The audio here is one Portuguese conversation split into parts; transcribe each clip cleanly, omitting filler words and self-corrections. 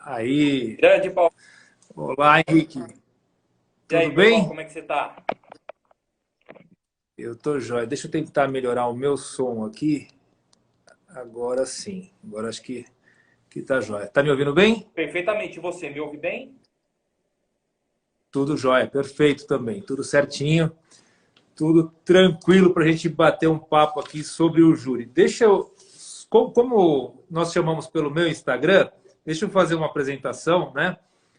Aí. Grande, Paulo. Olá, Henrique. E aí, Tudo meu irmão, bem? como é que você tá? Eu tô jóia. Deixa eu tentar melhorar o meu som aqui. Agora sim. Agora acho que tá jóia. Tá me ouvindo bem? Perfeitamente. E você me ouve bem? Tudo jóia. Perfeito também. Tudo certinho. Tudo tranquilo para a gente bater um papo aqui sobre o júri. Deixa eu. Como nós chamamos pelo meu Instagram, deixa eu fazer uma apresentação, né?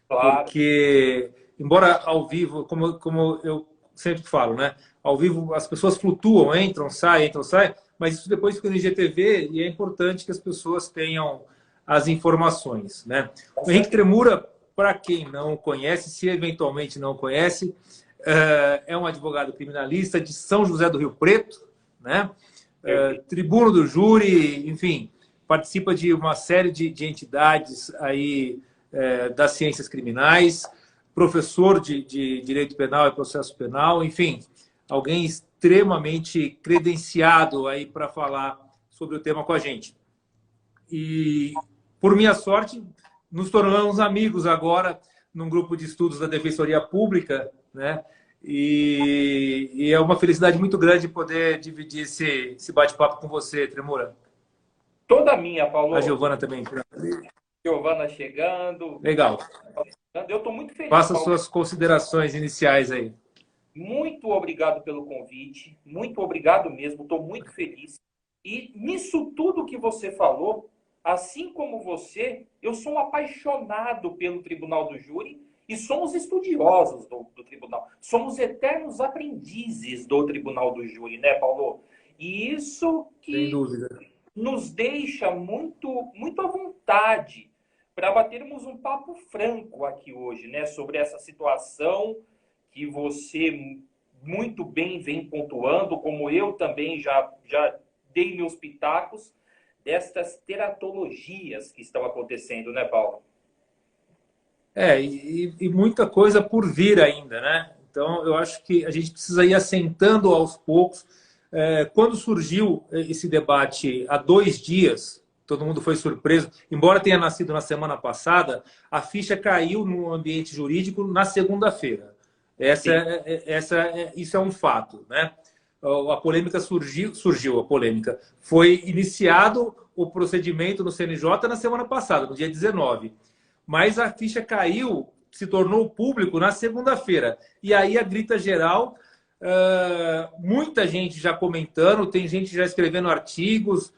Claro. Porque, embora ao vivo, como eu sempre falo, né? Ao vivo as pessoas flutuam, entram, saem, mas isso depois fica no IGTV e é importante que as pessoas tenham as informações, né? Com O Henrique certeza. Tremura, para quem não conhece, se eventualmente não conhece, é um advogado criminalista de São José do Rio Preto, né? Perfeito. Tribuno do júri, enfim, participa de uma série de entidades aí das ciências criminais, professor de direito penal e processo penal, enfim, alguém extremamente credenciado aí para falar sobre o tema com a gente. E, por minha sorte, nos tornamos amigos agora num grupo de estudos da Defensoria Pública, né? E é uma felicidade muito grande poder dividir esse bate-papo com você, Tremura. Toda minha, A Paulo. Giovana também. Giovana chegando. Legal. Eu estou muito feliz, Faça Paulo. suas considerações iniciais aí. Muito obrigado pelo convite. Muito obrigado mesmo. Estou muito feliz. E nisso tudo que você falou, assim como você, eu sou um apaixonado pelo Tribunal do Júri e somos estudiosos do Tribunal. Somos eternos aprendizes do Tribunal do Júri, né, Paulo? E isso Sem que dúvida. nos deixa muito à vontade para batermos um papo franco aqui hoje, né, sobre essa situação que você muito bem vem pontuando, como eu também já dei meus pitacos, destas teratologias que estão acontecendo, né, Paulo? E muita coisa por vir ainda, né? Então, eu acho que a gente precisa ir assentando aos poucos. Quando surgiu esse debate há 2 dias, todo mundo foi surpreso, embora tenha nascido na semana passada, a ficha caiu no ambiente jurídico na segunda-feira. Sim. Isso é um fato, né? A polêmica surgiu a polêmica. Foi iniciado o procedimento no CNJ na semana passada, no dia 19. Mas a ficha caiu, se tornou público na segunda-feira. E aí a grita geral, muita gente já comentando, tem gente já escrevendo artigos,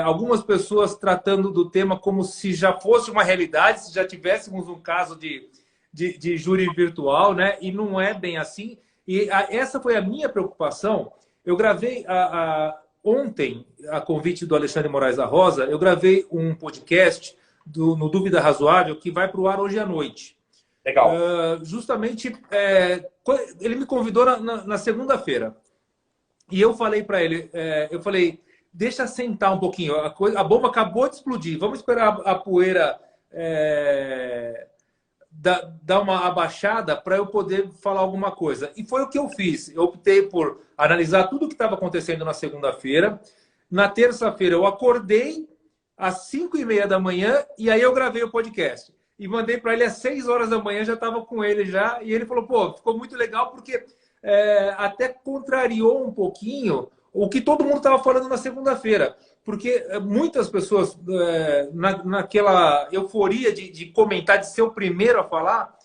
algumas pessoas tratando do tema como se já fosse uma realidade, se já tivéssemos um caso de júri virtual, né? E não é bem assim. E essa foi a minha preocupação. Eu gravei ontem, a convite do Alexandre Moraes da Rosa, eu gravei um podcast no Dúvida Razoável que vai para o ar hoje à noite. Legal. Justamente, ele me convidou na segunda-feira. E eu falei para ele, eu falei, deixa sentar um pouquinho, a bomba acabou de explodir, vamos esperar a poeira dar uma abaixada para eu poder falar alguma coisa. E foi o que eu fiz. Eu optei por analisar tudo o que estava acontecendo na segunda-feira. Na terça-feira eu acordei às 5h30 da manhã e aí eu gravei o podcast. E mandei para ele às 6 horas da manhã, já estava com ele já. E ele falou, pô, ficou muito legal porque até contrariou um pouquinho o que todo mundo estava falando na segunda-feira. Porque muitas pessoas, naquela euforia de comentar, de ser o primeiro a falar,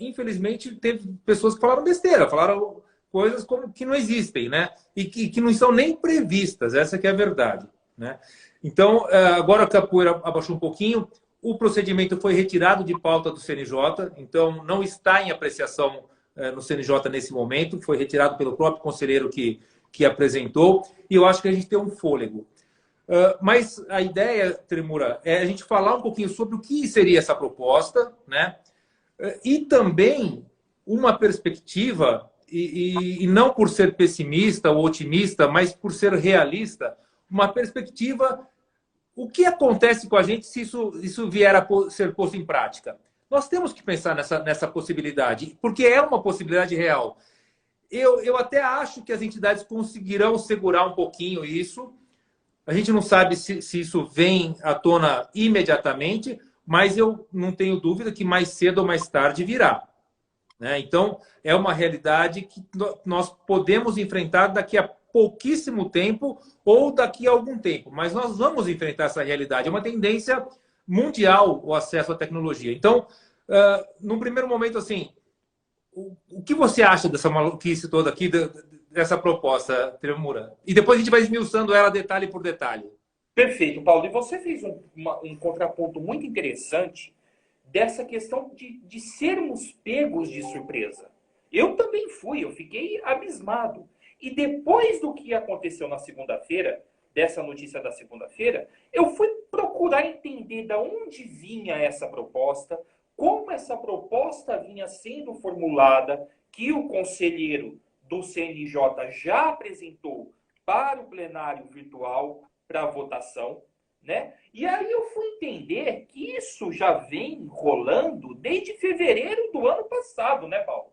infelizmente teve pessoas que falaram besteira, falaram coisas como que não existem, né? E que não são nem previstas, essa que é a verdade, né? Então, agora que a poeira abaixou um pouquinho, o procedimento foi retirado de pauta do CNJ, então não está em apreciação no CNJ nesse momento, foi retirado pelo próprio conselheiro que apresentou, e eu acho que a gente tem um fôlego. Mas a ideia, Tremura, é a gente falar um pouquinho sobre o que seria essa proposta, né? E também uma perspectiva, e não por ser pessimista ou otimista, mas por ser realista, uma perspectiva, o que acontece com a gente se isso vier a ser posto em prática? Nós temos que pensar nessa possibilidade, porque é uma possibilidade real. Eu até acho que as entidades conseguirão segurar um pouquinho isso. A gente não sabe se isso vem à tona imediatamente, mas eu não tenho dúvida que mais cedo ou mais tarde virá, né? Então, é uma realidade que nós podemos enfrentar daqui a pouquíssimo tempo ou daqui a algum tempo, mas nós vamos enfrentar essa realidade. É uma tendência mundial o acesso à tecnologia. Então, num primeiro momento, assim, o que você acha dessa maluquice toda aqui, dessa proposta, Tremura? E depois a gente vai esmiuçando ela detalhe por detalhe. Perfeito, Paulo. E você fez um contraponto muito interessante dessa questão de sermos pegos de surpresa. Eu também fui, eu fiquei abismado. E depois do que aconteceu na segunda-feira, dessa notícia da segunda-feira, eu fui procurar entender de onde vinha essa proposta, como essa proposta vinha sendo formulada, que o conselheiro do CNJ já apresentou para o plenário virtual, para votação, né? E aí eu fui entender que isso já vem rolando desde fevereiro do ano passado, né, Paulo?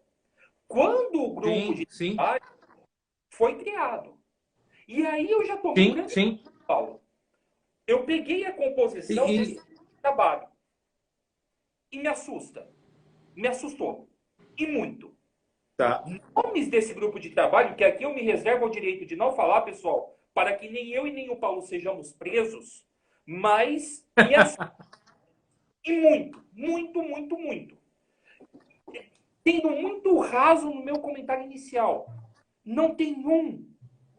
Quando o grupo de trabalho foi criado. E aí eu já tomei um grande Paulo. Eu peguei a composição desse trabalho e me assusta. Me assustou. E muito. Tá. Nomes desse grupo de trabalho, que aqui eu me reservo o direito de não falar, pessoal, para que nem eu e nem o Paulo sejamos presos, mas me assusta. E muito, muito, muito, muito. Sendo muito raso no meu comentário inicial. Não tem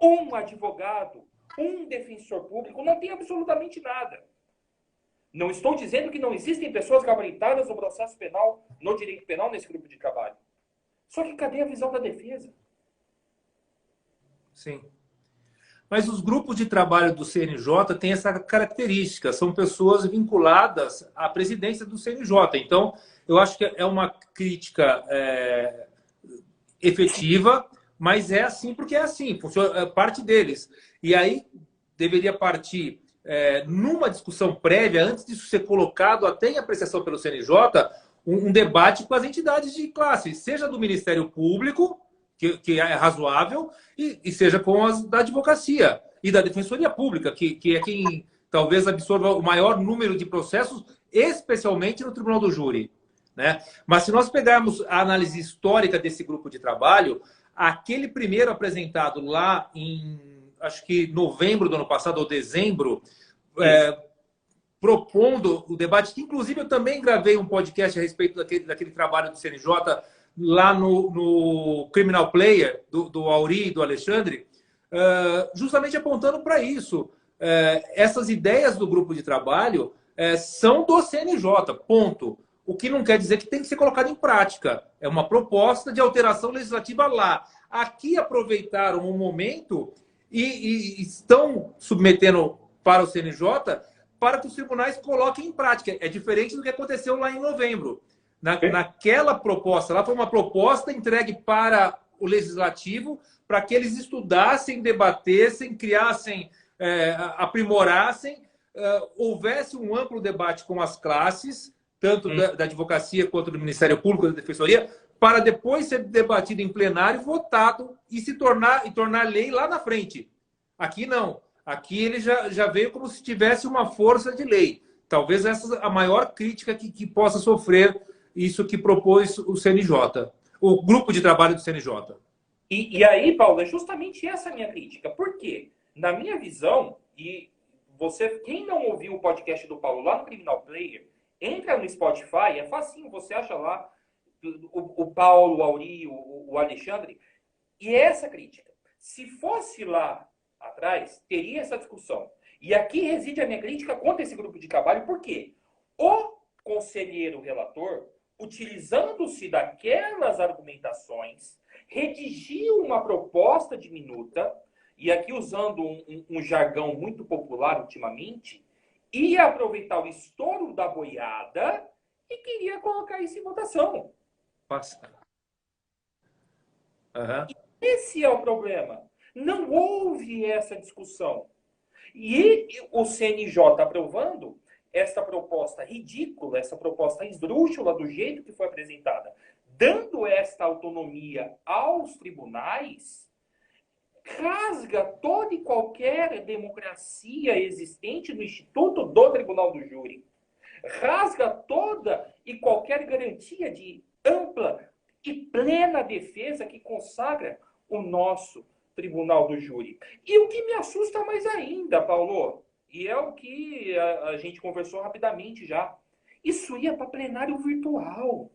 um advogado, um defensor público, não tem absolutamente nada. Não estou dizendo que não existem pessoas gabaritadas no processo penal, no direito penal, nesse grupo de trabalho. Só que cadê a visão da defesa? Sim. Mas os grupos de trabalho do CNJ têm essa característica, são pessoas vinculadas à presidência do CNJ. Então, eu acho que é uma crítica efetiva, mas é assim porque é assim, funciona, é parte deles. E aí deveria partir, numa discussão prévia, antes disso ser colocado até em apreciação pelo CNJ, um debate com as entidades de classe, seja do Ministério Público, que é razoável, e seja com as da advocacia e da Defensoria Pública, que é quem talvez absorva o maior número de processos, especialmente no Tribunal do Júri, né? Mas se nós pegarmos a análise histórica desse grupo de trabalho, aquele primeiro apresentado lá em, acho que novembro do ano passado, ou dezembro, propondo o debate, que inclusive eu também gravei um podcast a respeito daquele trabalho do CNJ, lá no Criminal Player, do Auri e do Alexandre, justamente apontando para isso. Essas ideias do grupo de trabalho são do CNJ, ponto. O que não quer dizer que tem que ser colocado em prática. É uma proposta de alteração legislativa lá. Aqui aproveitaram um momento e estão submetendo para o CNJ para que os tribunais coloquem em prática. É diferente do que aconteceu lá em novembro. Naquela proposta, lá foi uma proposta entregue para o legislativo para que eles estudassem, debatessem, criassem, aprimorassem, houvesse um amplo debate com as classes, tanto da advocacia quanto do Ministério Público, da Defensoria, para depois ser debatido em plenário, votado e tornar lei lá na frente. Aqui não. Aqui ele já veio como se tivesse uma força de lei. Talvez essa é a maior crítica que possa sofrer isso que propôs o CNJ, o grupo de trabalho do CNJ. E aí, Paulo, é justamente essa a minha crítica. Por quê? Na minha visão, e quem não ouviu o podcast do Paulo lá no Criminal Player, entra no Spotify, é facinho, você acha lá o Paulo, o Auri, o Alexandre, e essa crítica. Se fosse lá atrás, teria essa discussão. E aqui reside a minha crítica contra esse grupo de trabalho, por quê? O conselheiro relator, utilizando-se daquelas argumentações, redigiu uma proposta de minuta, e aqui usando um jargão muito popular ultimamente, ia aproveitar o estouro da boiada e queria colocar isso em votação. Passa. Uhum. Esse é o problema. Não houve essa discussão. E o CNJ aprovando essa proposta ridícula, essa proposta esdrúxula do jeito que foi apresentada, dando esta autonomia aos tribunais, rasga toda e qualquer democracia existente no Instituto do Tribunal do Júri. rasga toda e qualquer garantia de ampla e plena defesa que consagra o nosso Tribunal do Júri. E o que me assusta mais ainda, Paulo, e é o que a gente conversou rapidamente já, isso ia para plenário virtual.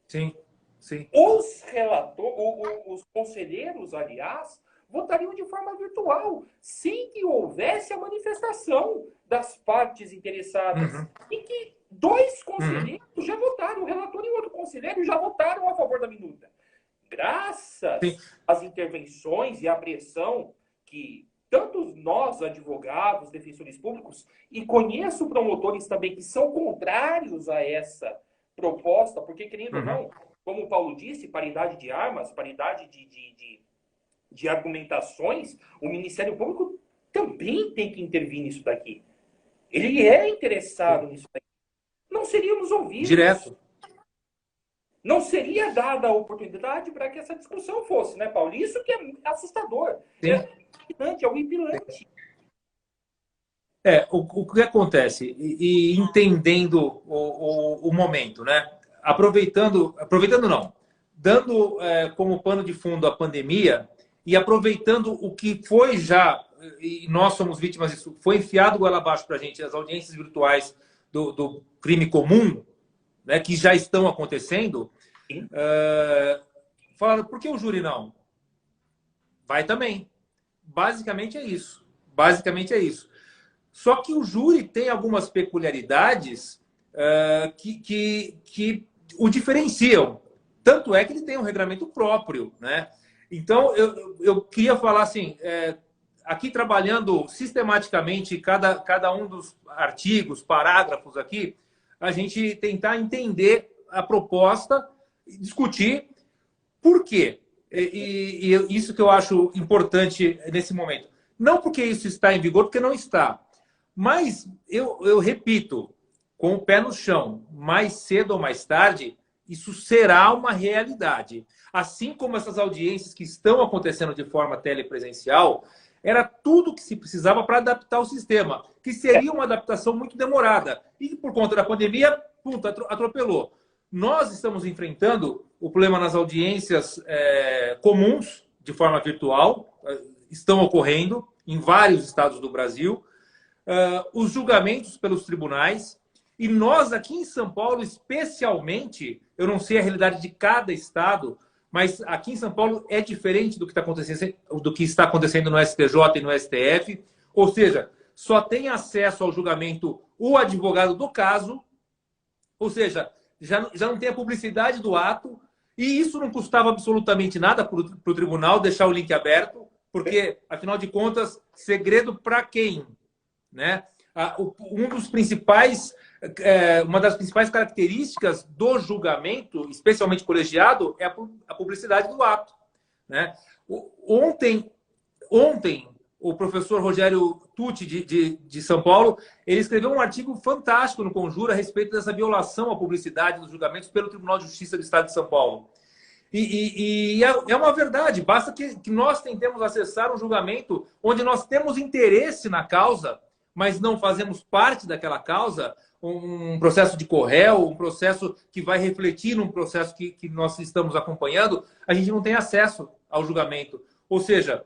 Sim, sim. Os conselheiros, aliás, votariam de forma virtual, sem que houvesse a manifestação das partes interessadas. Uhum. E que 2 conselheiros já votaram, o relator e o outro conselheiro já votaram a favor da minuta. Graças Sim. às intervenções e à pressão que tanto nós, advogados, defensores públicos, e conheço promotores também que são contrários a essa proposta, porque, querendo ou não, como o Paulo disse, paridade de armas, paridade de argumentações, o Ministério Público também tem que intervir nisso daqui. Ele é interessado nisso daqui. Não seríamos ouvidos. Direto. Não seria dada a oportunidade para que essa discussão fosse, né, Paulo? Isso que é assustador. Sim. É horripilante. O que acontece? E entendendo o momento, né? Aproveitando não, dando como pano de fundo a pandemia e aproveitando o que foi já, e nós somos vítimas disso, foi enfiado goela abaixo para a gente, as audiências virtuais do crime comum, né, que já estão acontecendo, falaram, por que o júri não? Vai também. Basicamente é isso. Só que o júri tem algumas peculiaridades que o diferenciam. Tanto é que ele tem um regramento próprio, né? Então, eu queria falar assim, aqui trabalhando sistematicamente cada um dos artigos, parágrafos aqui, a gente tentar entender a proposta, discutir por quê. E isso que eu acho importante nesse momento. Não porque isso está em vigor, porque não está. Mas eu repito, com o pé no chão, mais cedo ou mais tarde, isso será uma realidade. Assim como essas audiências que estão acontecendo de forma telepresencial, era tudo que se precisava para adaptar o sistema, que seria uma adaptação muito demorada. E por conta da pandemia, atropelou. Nós estamos enfrentando o problema nas audiências comuns, de forma virtual, estão ocorrendo em vários estados do Brasil, os julgamentos pelos tribunais, e nós aqui em São Paulo, especialmente, eu não sei a realidade de cada estado, mas aqui em São Paulo é diferente do que está acontecendo no STJ e no STF, ou seja, só tem acesso ao julgamento o advogado do caso, ou seja, já não tem a publicidade do ato, e isso não custava absolutamente nada para o tribunal deixar o link aberto, porque, afinal de contas, segredo para quem? Né? Uma das principais características do julgamento, especialmente colegiado, é a publicidade do ato. Né? Ontem, o professor Rogério Tucci, de São Paulo, ele escreveu um artigo fantástico no Conjura a respeito dessa violação à publicidade dos julgamentos pelo Tribunal de Justiça do Estado de São Paulo. E é uma verdade, basta que nós tentemos acessar um julgamento onde nós temos interesse na causa, mas não fazemos parte daquela causa, um processo de corréu, um processo que vai refletir num processo que nós estamos acompanhando, a gente não tem acesso ao julgamento. Ou seja,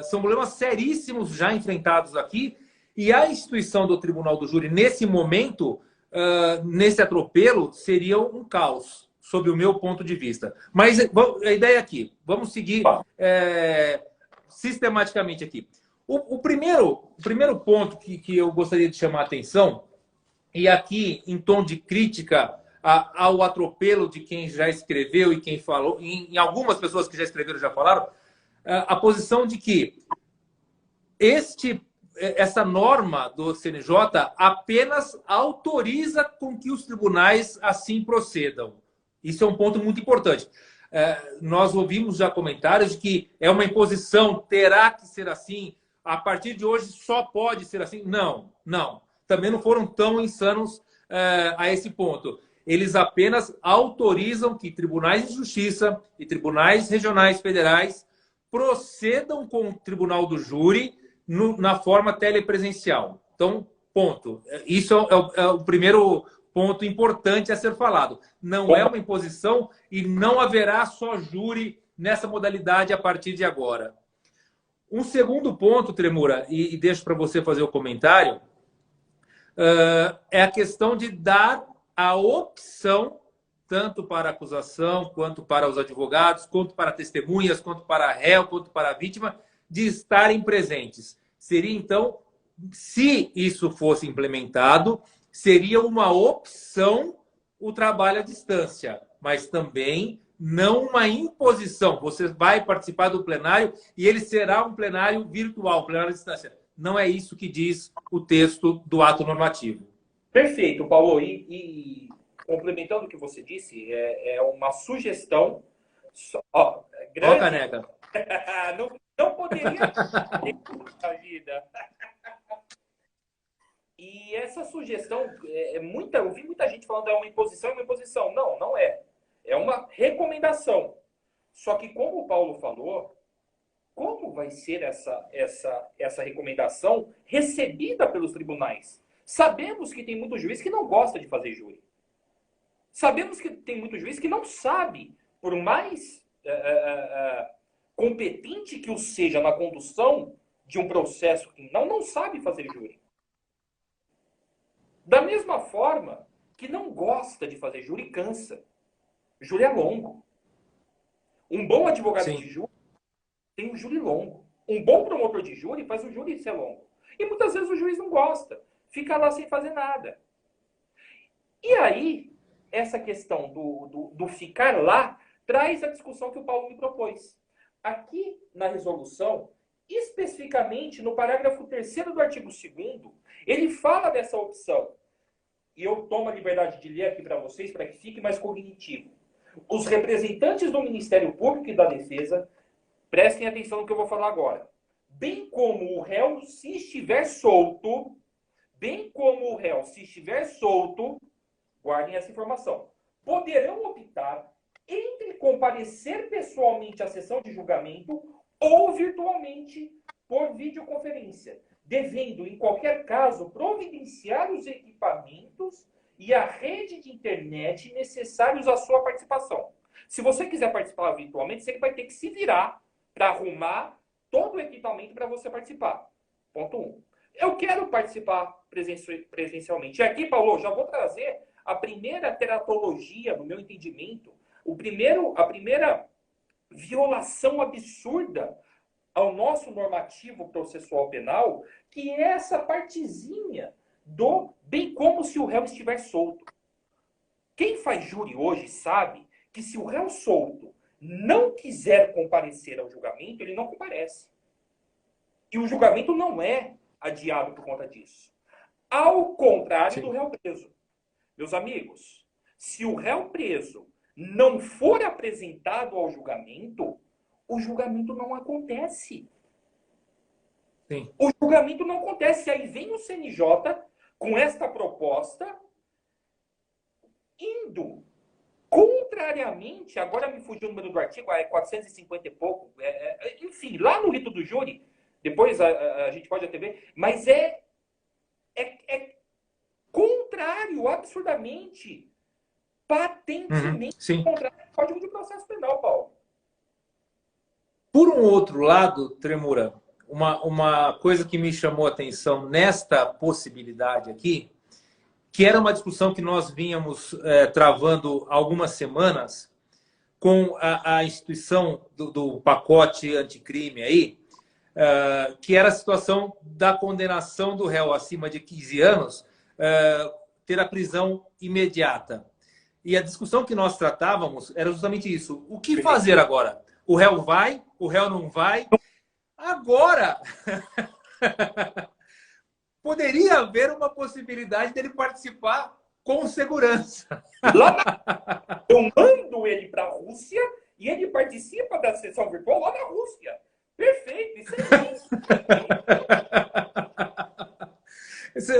são problemas seríssimos já enfrentados aqui, e a instituição do Tribunal do Júri, nesse momento, nesse atropelo, seria um caos, sob o meu ponto de vista. Mas a ideia aqui, vamos seguir sistematicamente aqui. O primeiro ponto que eu gostaria de chamar a atenção, e aqui em tom de crítica ao atropelo de quem já escreveu e quem falou, em algumas pessoas que já escreveram já falaram, a posição de que essa norma do CNJ apenas autoriza com que os tribunais assim procedam. Isso é um ponto muito importante. Nós ouvimos já comentários de que é uma imposição, terá que ser assim, a partir de hoje só pode ser assim. Não. Também não foram tão insanos a esse ponto. Eles apenas autorizam que tribunais de justiça e tribunais regionais federais procedam com o Tribunal do Júri na forma telepresencial. Então, Ponto. Isso é o primeiro ponto importante a ser falado. Não é uma imposição e não haverá só júri nessa modalidade a partir de agora. Um segundo ponto, Tremura, e deixo para você fazer o comentário, é a questão de dar a opção, tanto para a acusação, quanto para os advogados, quanto para testemunhas, quanto para a réu, quanto para a vítima, de estarem presentes. Seria, então, se isso fosse implementado, seria uma opção o trabalho à distância, mas também não uma imposição. Você vai participar do plenário e ele será um plenário virtual, plenário à distância. Não é isso que diz o texto do ato normativo. Perfeito, Paulo. E complementando o que você disse, é uma sugestão. Ó, grande... caneca. não poderia ter a vida. E essa sugestão, eu vi muita gente falando é uma imposição, Não, não é. É uma recomendação. Só que, como o Paulo falou, como vai ser essa recomendação recebida pelos tribunais? Sabemos que tem muito juiz que não gosta de fazer júri. Sabemos que tem muito juiz que não sabe, por mais competente que o seja na condução de um processo criminal, não sabe fazer júri. Da mesma forma que não gosta de fazer júri, cansa. Júri é longo. Um bom advogado Sim. de júri tem um júri longo. Um bom promotor de júri faz o júri ser longo. E muitas vezes o juiz não gosta. Fica lá sem fazer nada. E aí, essa questão do ficar lá traz a discussão que o Paulo me propôs. Aqui na resolução, especificamente no parágrafo 3º do artigo 2º, ele fala dessa opção. E eu tomo a liberdade de ler aqui para vocês, para que fique mais cognitivo. Os representantes do Ministério Público e da Defesa, prestem atenção no que eu vou falar agora. Bem como o réu, se estiver solto, guardem essa informação, poderão optar entre comparecer pessoalmente à sessão de julgamento ou virtualmente por videoconferência, devendo, em qualquer caso, providenciar os equipamentos e a rede de internet necessários à sua participação. Se você quiser participar virtualmente, você vai ter que se virar para arrumar todo o equipamento para você participar. Ponto 1. Eu quero participar presencialmente. E aqui, Paulo, já vou trazer a primeira teratologia, no meu entendimento, a primeira violação absurda ao nosso normativo processual penal, que é essa partezinha do bem como se o réu estiver solto. Quem faz júri hoje sabe que se o réu solto não quiser comparecer ao julgamento, ele não comparece. E o julgamento não é adiado por conta disso. Ao contrário do réu preso. Meus amigos, se o réu preso não for apresentado ao julgamento, o julgamento não acontece. Sim. O julgamento não acontece. Aí vem o CNJ com esta proposta, indo contrariamente, agora me fugiu o número do artigo, é 450 e pouco, enfim, lá no rito do júri, depois a gente pode até ver, mas é contrário, absurdamente, patentemente contrário ao Código de Processo Penal, Paulo. Por um outro lado, Tremura, uma coisa que me chamou a atenção nesta possibilidade aqui, que era uma discussão que nós vínhamos travando há algumas semanas com a instituição do pacote anticrime aí, que era a situação da condenação do réu acima de 15 anos ter a prisão imediata. E a discussão que nós tratávamos era justamente isso. O que fazer agora? O réu vai? O réu não vai? Agora, poderia haver uma possibilidade dele participar com segurança. Eu mando ele para a Rússia e ele participa da sessão virtual lá na Rússia. Perfeito, isso é isso.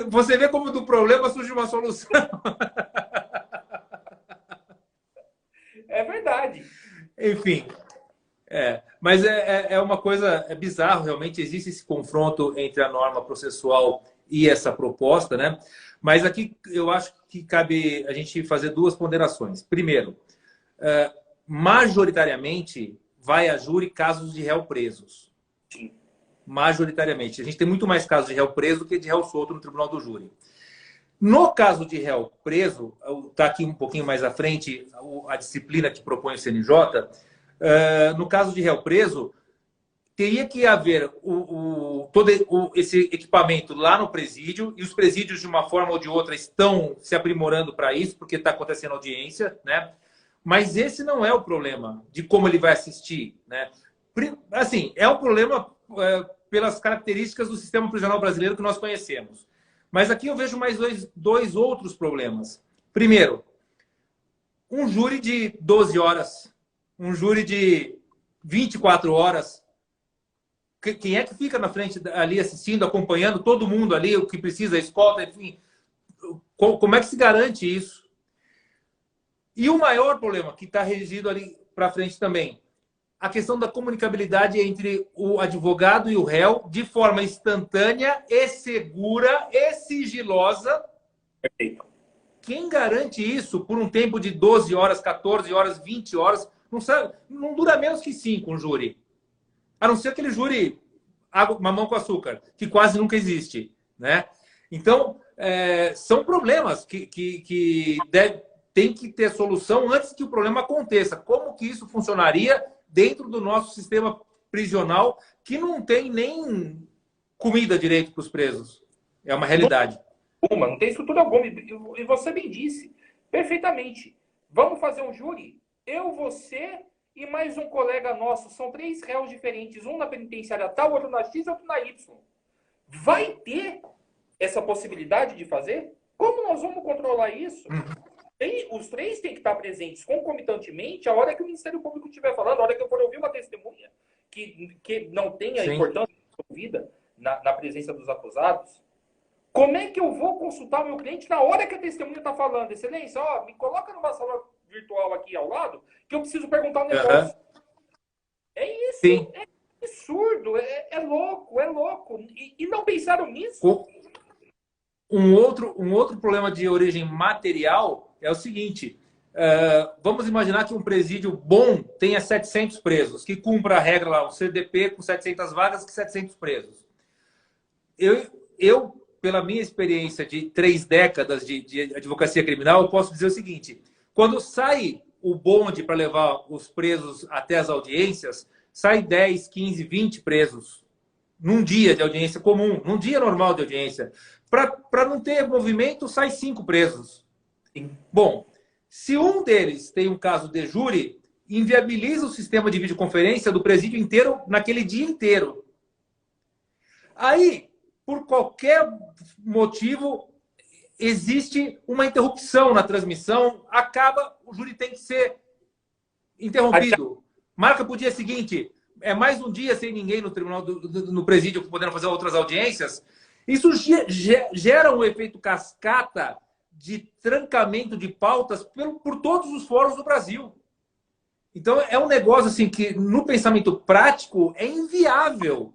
Você vê como do problema surge uma solução. É verdade. Enfim, mas é uma coisa bizarra, realmente existe esse confronto entre a norma processual e essa proposta, né? Mas aqui eu acho que cabe a gente fazer duas ponderações. Primeiro, majoritariamente vai a júri casos de réu presos. Sim. Majoritariamente. A gente tem muito mais casos de réu preso do que de réu solto no tribunal do júri. No caso de réu preso, está aqui um pouquinho mais à frente a disciplina que propõe o CNJ. No caso de réu preso, teria que haver todo esse equipamento lá no presídio, e os presídios, de uma forma ou de outra, estão se aprimorando para isso, porque está acontecendo audiência, né? Mas esse não é o problema de como ele vai assistir, né? Assim, é um problema pelas características do sistema prisional brasileiro que nós conhecemos. Mas aqui eu vejo mais dois outros problemas. Primeiro, um júri de 12 horas, um júri de 24 horas. Quem é que fica na frente ali assistindo, acompanhando todo mundo ali, o que precisa, a escolta, enfim. Como é que se garante isso? E o maior problema, que está regido ali para frente também, a questão da comunicabilidade entre o advogado e o réu de forma instantânea e segura e sigilosa. Perfeito. Quem garante isso por um tempo de 12 horas, 14 horas, 20 horas? Não dura menos que 5 um júri. A não ser aquele júri mamão com açúcar, que quase nunca existe, né? Então, são problemas que tem que ter solução antes que o problema aconteça. Como que isso funcionaria dentro do nosso sistema prisional, que não tem nem comida direito para os presos? É uma realidade. Não tem estrutura alguma. E você bem disse, perfeitamente. Vamos fazer um júri? Eu, você e mais um colega nosso. São 3 réus diferentes. Um na penitenciária tal, outro na X e outro na Y. Vai ter essa possibilidade de fazer? Como nós vamos controlar isso? Os 3 têm que estar presentes concomitantemente a hora que o Ministério Público estiver falando, a hora que eu for ouvir uma testemunha que não tenha Sim. importância envolvida na presença dos acusados. Como é que eu vou consultar o meu cliente na hora que a testemunha está falando? Excelência, me coloca numa sala virtual aqui ao lado que eu preciso perguntar um negócio. É isso. Sim. É absurdo. É louco, é louco. E não pensaram nisso? Um outro problema de origem material é o seguinte. Vamos imaginar que um presídio bom tenha 700 presos, que cumpra a regra lá, o CDP com 700 vagas que 700 presos. Eu, pela minha experiência de 3 décadas de advocacia criminal, eu posso dizer o seguinte. Quando sai o bonde para levar os presos até as audiências, sai 10, 15, 20 presos num dia de audiência comum, num dia normal de audiência. Para não ter movimento, sai 5 presos. Sim. Bom, se um deles tem um caso de júri, inviabiliza o sistema de videoconferência do presídio inteiro naquele dia inteiro. Aí, por qualquer motivo, existe uma interrupção na transmissão, o júri tem que ser interrompido. Marca para o dia seguinte, é mais um dia sem ninguém no tribunal, no presídio, podendo fazer outras audiências. Isso gera um efeito cascata de trancamento de pautas por todos os fóruns do Brasil. Então, é um negócio assim que, no pensamento prático, é inviável.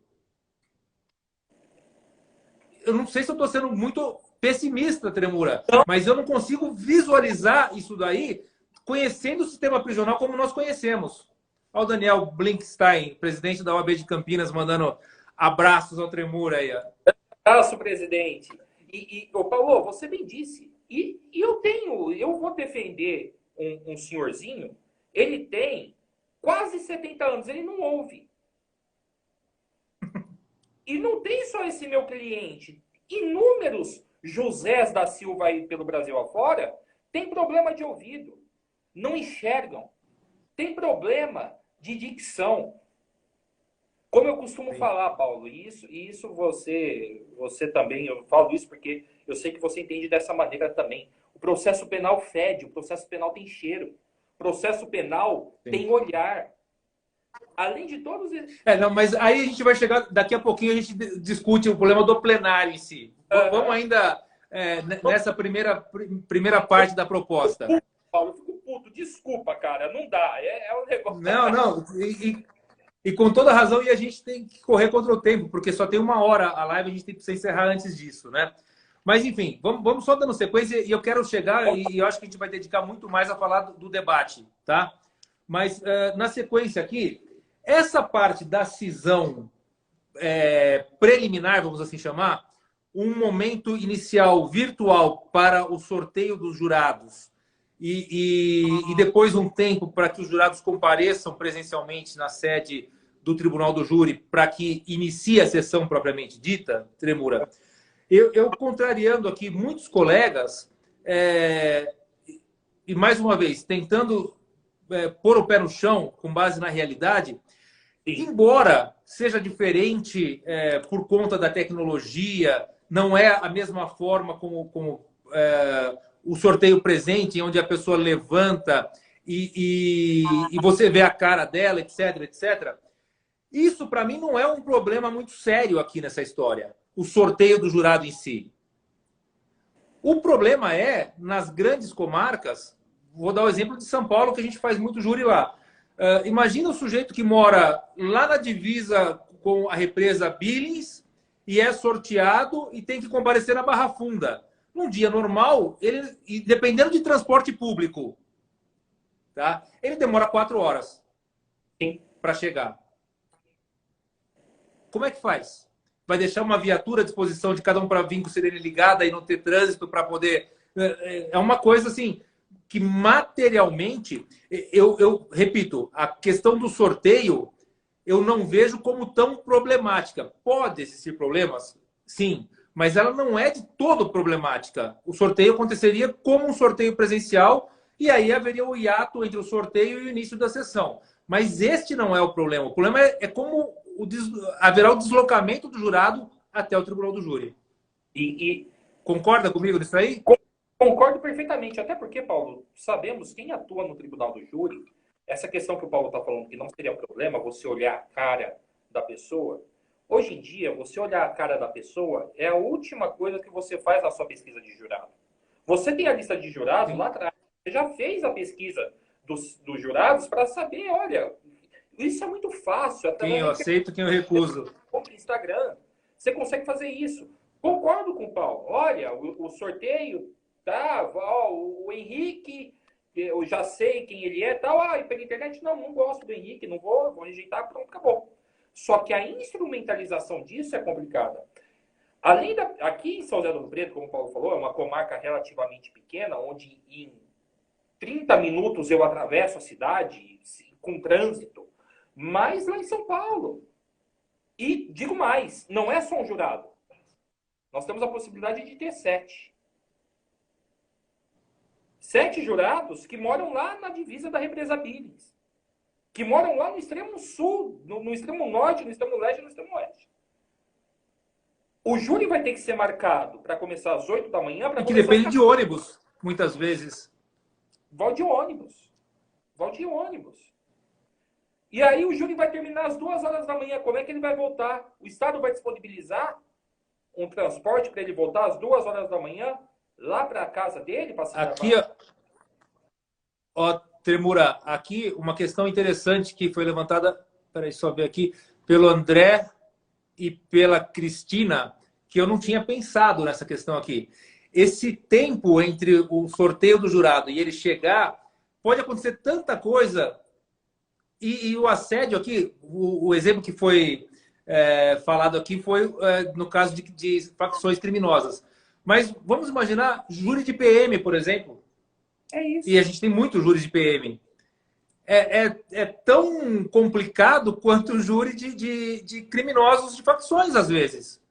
Eu não sei se eu estou sendo muito pessimista, Tremura, mas eu não consigo visualizar isso daí conhecendo o sistema prisional como nós conhecemos. Olha o Daniel Blinkstein, presidente da OAB de Campinas, mandando abraços ao Tremura aí. Abraço, presidente. Paulo, você bem disse. E eu vou defender um senhorzinho, ele tem quase 70 anos, ele não ouve. E não tem só esse meu cliente. Inúmeros Josés da Silva aí pelo Brasil afora têm problema de ouvido. Não enxergam. Tem problema de dicção. Como eu costumo falar, Paulo, e isso você também, eu falo isso porque eu sei que você entende dessa maneira também. O processo penal fede, o processo penal tem cheiro. O processo penal tem olhar. Além de todos eles... Não, mas aí a gente vai chegar, daqui a pouquinho a gente discute o problema do plenário em si. Vamos ainda nessa primeira parte da proposta. Paulo, eu fico puto. Desculpa, cara, não dá. É um negócio... Não. E com toda razão, e a gente tem que correr contra o tempo, porque só tem 1 hora a live, a gente tem que encerrar antes disso, né? Mas, enfim, vamos só dando sequência, e eu quero chegar, e eu acho que a gente vai dedicar muito mais a falar do debate, tá? Mas, na sequência aqui, essa parte da cisão preliminar, vamos assim chamar, um momento inicial virtual para o sorteio dos jurados e depois um tempo para que os jurados compareçam presencialmente na sede do Tribunal do Júri para que inicie a sessão propriamente dita, Tremura. Eu contrariando aqui muitos colegas e, mais uma vez, tentando pôr o pé no chão com base na realidade, embora seja diferente por conta da tecnologia, não é a mesma forma como o sorteio presente, onde a pessoa levanta e você vê a cara dela, etc, etc. Isso, para mim, não é um problema muito sério aqui nessa história, o sorteio do jurado em si. O problema é, nas grandes comarcas, vou dar o exemplo de São Paulo, que a gente faz muito júri lá. Imagina o sujeito que mora lá na divisa com a represa Billings e é sorteado e tem que comparecer na Barra Funda. Num dia normal, e dependendo de transporte público, tá? Ele demora 4 horas para chegar. Como é que faz? Vai deixar uma viatura à disposição de cada um para vir com a sirene ligada e não ter trânsito para poder... É uma coisa assim que materialmente, eu repito, a questão do sorteio eu não vejo como tão problemática. Pode existir problemas? Sim, mas ela não é de todo problemática. O sorteio aconteceria como um sorteio presencial e aí haveria o hiato entre o sorteio e o início da sessão. Mas este não é o problema. O problema é como haverá o deslocamento do jurado até o Tribunal do Júri. Concorda comigo nisso aí? Concordo perfeitamente. Até porque, Paulo, sabemos quem atua no Tribunal do Júri. Essa questão que o Paulo está falando, que não seria problema você olhar a cara da pessoa. Hoje em dia, você olhar a cara da pessoa é a última coisa que você faz na sua pesquisa de jurado. Você tem a lista de jurados lá atrás. Você já fez a pesquisa dos jurados para saber, olha, isso é muito fácil. Quem eu aceito, quem eu recuso. Instagram. Você consegue fazer isso. Concordo com o Paulo. Olha, o sorteio, tá? Ó, o Henrique, eu já sei quem ele é, tal. E pela internet, não gosto do Henrique, não vou rejeitar, pronto, acabou. Só que a instrumentalização disso é complicada. Além aqui em São José do Rio Preto, como o Paulo falou, é uma comarca relativamente pequena, onde em 30 minutos eu atravesso a cidade com trânsito. Mas lá em São Paulo. E digo mais, não é só um jurado. Nós temos a possibilidade de ter 7. 7 jurados que moram lá na divisa da represa Billings. Que moram lá no extremo sul, no extremo norte, no extremo leste e no extremo oeste. O júri vai ter que ser marcado para começar às 8 da manhã. E que depende de ônibus, muitas vezes. Vai de ônibus. E aí o júri vai terminar às 2 horas da manhã. Como é que ele vai voltar? O Estado vai disponibilizar um transporte para ele voltar às 2 horas da manhã lá para a casa dele? Aqui, ó, Tremura, aqui uma questão interessante que foi levantada, peraí, só ver aqui, pelo André e pela Cristina, que eu não tinha pensado nessa questão aqui. Esse tempo entre o sorteio do jurado e ele chegar, pode acontecer tanta coisa. E o assédio aqui, o exemplo que foi falado aqui foi no caso de facções criminosas. Mas vamos imaginar júri de PM, por exemplo. É isso. E a gente tem muitos júris de PM. É tão complicado quanto o júri de criminosos de facções, às vezes.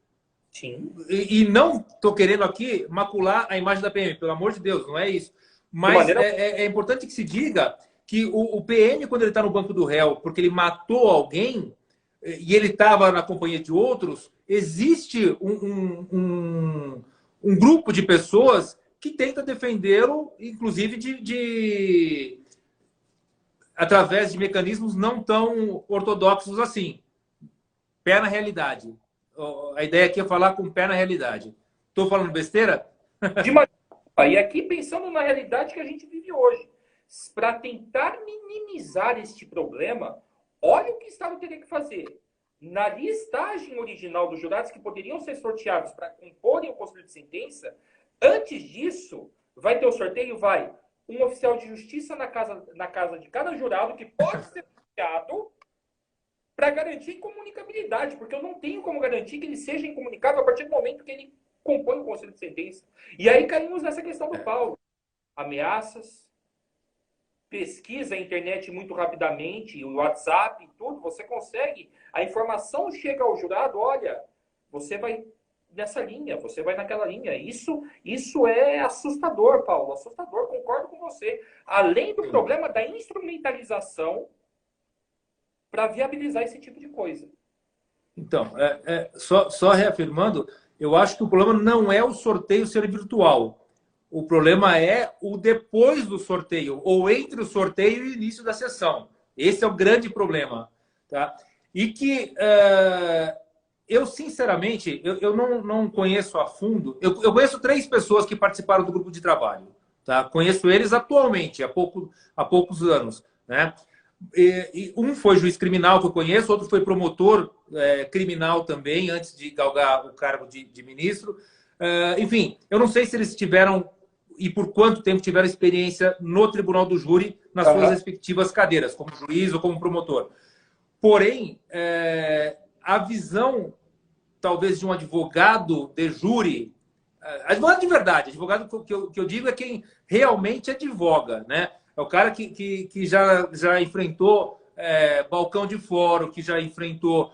Sim. E não estou querendo aqui macular a imagem da PM, pelo amor de Deus, não é isso. Mas é importante que se diga que o PM, quando ele está no banco do réu, porque ele matou alguém e ele estava na companhia de outros, existe um grupo de pessoas que tenta defendê-lo, inclusive através de mecanismos não tão ortodoxos assim. Pé na realidade. A ideia aqui é falar com o pé na realidade. Estou falando besteira? E aqui pensando na realidade que a gente vive hoje. Para tentar minimizar este problema, Olha o que o Estado teria que fazer. Na listagem original dos jurados que poderiam ser sorteados para comporem o conselho de sentença, antes disso, vai ter o sorteio, vai um oficial de justiça na casa de cada jurado que pode ser sorteado para garantir incomunicabilidade, porque eu não tenho como garantir que ele seja incomunicável a partir do momento que ele compõe o conselho de sentença. E aí caímos nessa questão do Paulo. Ameaças, pesquisa a internet muito rapidamente, o WhatsApp, tudo, você consegue, a informação chega ao jurado, olha, você vai nessa linha, você vai naquela linha. Isso é assustador, Paulo, assustador, concordo com você. Além do problema da instrumentalização para viabilizar esse tipo de coisa. Então, só reafirmando, eu acho que o problema não é o sorteio ser virtual. O problema é o depois do sorteio, ou entre o sorteio e o início da sessão. Esse é o grande problema. Tá? E que eu, sinceramente, eu não conheço a fundo. Eu conheço 3 pessoas que participaram do grupo de trabalho. Tá? Conheço eles atualmente, há poucos anos. Né? E um foi juiz criminal, que eu conheço, outro foi promotor criminal também, antes de galgar o cargo de ministro. Enfim, eu não sei se eles tiveram e por quanto tempo tiveram experiência no tribunal do júri, nas suas respectivas cadeiras, como juiz ou como promotor. Porém, a visão, talvez, de um advogado de júri, advogado de verdade, advogado que eu digo é quem realmente advoga, né? É o cara que já enfrentou balcão de fórum, que já enfrentou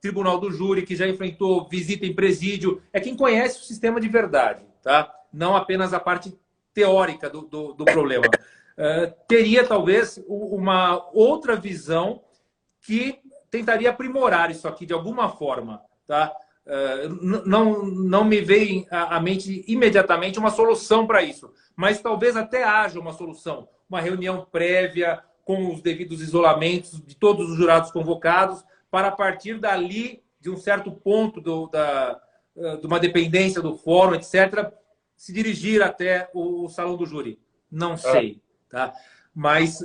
tribunal do júri, que já enfrentou visita em presídio. É quem conhece o sistema de verdade, tá? Não apenas a parte teórica do problema. Teria, talvez, uma outra visão que tentaria aprimorar isso aqui de alguma forma, tá? Não me veio à mente imediatamente uma solução para isso, mas talvez até haja uma solução, uma reunião prévia com os devidos isolamentos de todos os jurados convocados, para a partir dali, de um certo ponto de uma dependência do fórum, etc., se dirigir até o salão do júri. Não sei, tá? Mas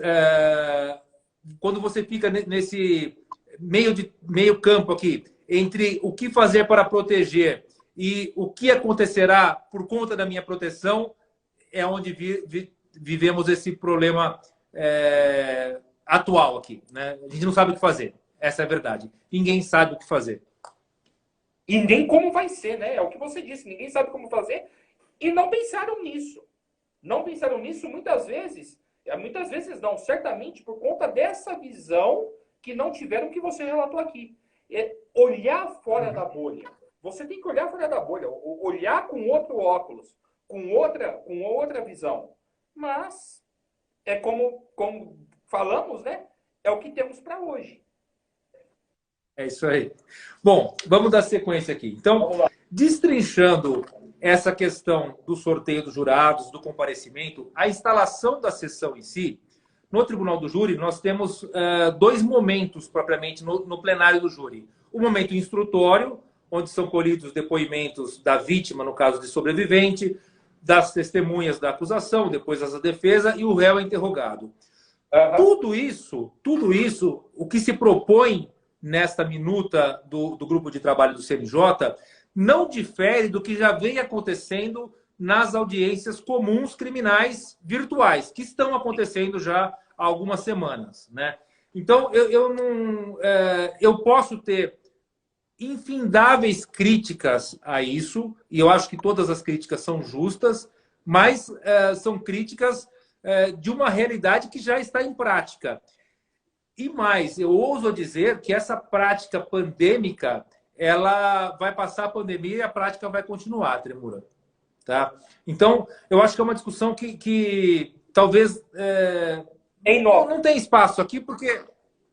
quando você fica nesse meio campo aqui, entre o que fazer para proteger e o que acontecerá por conta da minha proteção, é onde vivemos esse problema atual aqui, né? A gente não sabe o que fazer. Essa é a verdade. Ninguém sabe o que fazer. E nem como vai ser, né? É o que você disse. Ninguém sabe como fazer e não pensaram nisso. Não pensaram nisso muitas vezes não, certamente por conta dessa visão que não tiveram que você relatou aqui. É olhar fora da bolha. Você tem que olhar fora da bolha, olhar com outro óculos, com outra visão. Mas é como falamos, né? É o que temos para hoje. É isso aí. Bom, vamos dar sequência aqui. Então, destrinchando essa questão do sorteio dos jurados, do comparecimento, a instalação da sessão em si, no Tribunal do Júri, nós temos 2 momentos, propriamente, no plenário do júri. O momento instrutório, onde são colhidos os depoimentos da vítima, no caso de sobrevivente, das testemunhas da acusação, depois as da defesa, e o réu é interrogado. Tudo isso, o que se propõe nesta minuta do grupo de trabalho do CNJ, não difere do que já vem acontecendo nas audiências comuns criminais virtuais, que estão acontecendo já há algumas semanas, né? Então, eu posso ter infindáveis críticas a isso, e eu acho que todas as críticas são justas, mas são críticas de uma realidade que já está em prática. E mais, eu ouso dizer que essa prática pandêmica, ela vai passar a pandemia e a prática vai continuar, Tremura. Tá? Então, eu acho que é uma discussão que talvez não tem espaço aqui, porque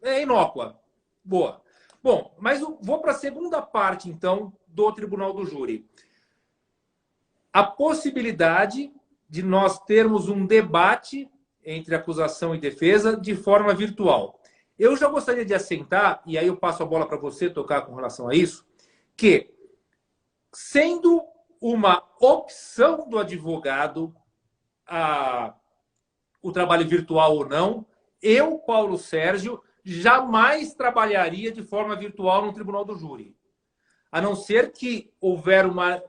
é inócua. Boa. Bom, mas vou para a segunda parte, então, do Tribunal do Júri. A possibilidade de nós termos um debate entre acusação e defesa de forma virtual. Eu já gostaria de assentar, e aí eu passo a bola para você tocar com relação a isso, que, sendo uma opção do advogado o trabalho virtual ou não, eu, Paulo Sérgio, jamais trabalharia de forma virtual no tribunal do júri. A não ser que houver uma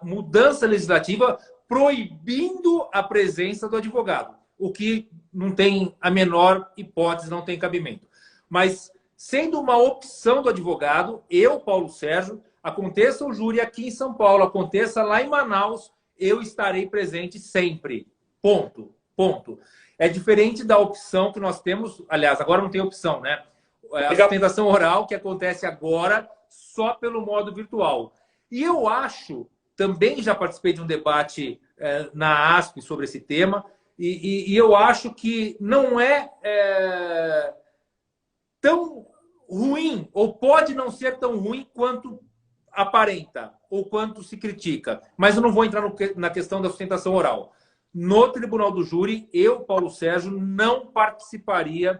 mudança legislativa proibindo a presença do advogado, o que não tem a menor hipótese, não tem cabimento. Mas, sendo uma opção do advogado, eu, Paulo Sérgio, aconteça o júri aqui em São Paulo, aconteça lá em Manaus, eu estarei presente sempre. Ponto. Ponto. É diferente da opção que nós temos, aliás, agora não tem opção, né? A sustentação oral que acontece agora só pelo modo virtual. E eu acho, também já participei de um debate na ASP sobre esse tema, e eu acho que não é tão ruim, ou pode não ser tão ruim quanto aparenta, ou quanto se critica. Mas eu não vou entrar na questão da sustentação oral. No tribunal do júri, eu, Paulo Sérgio, não participaria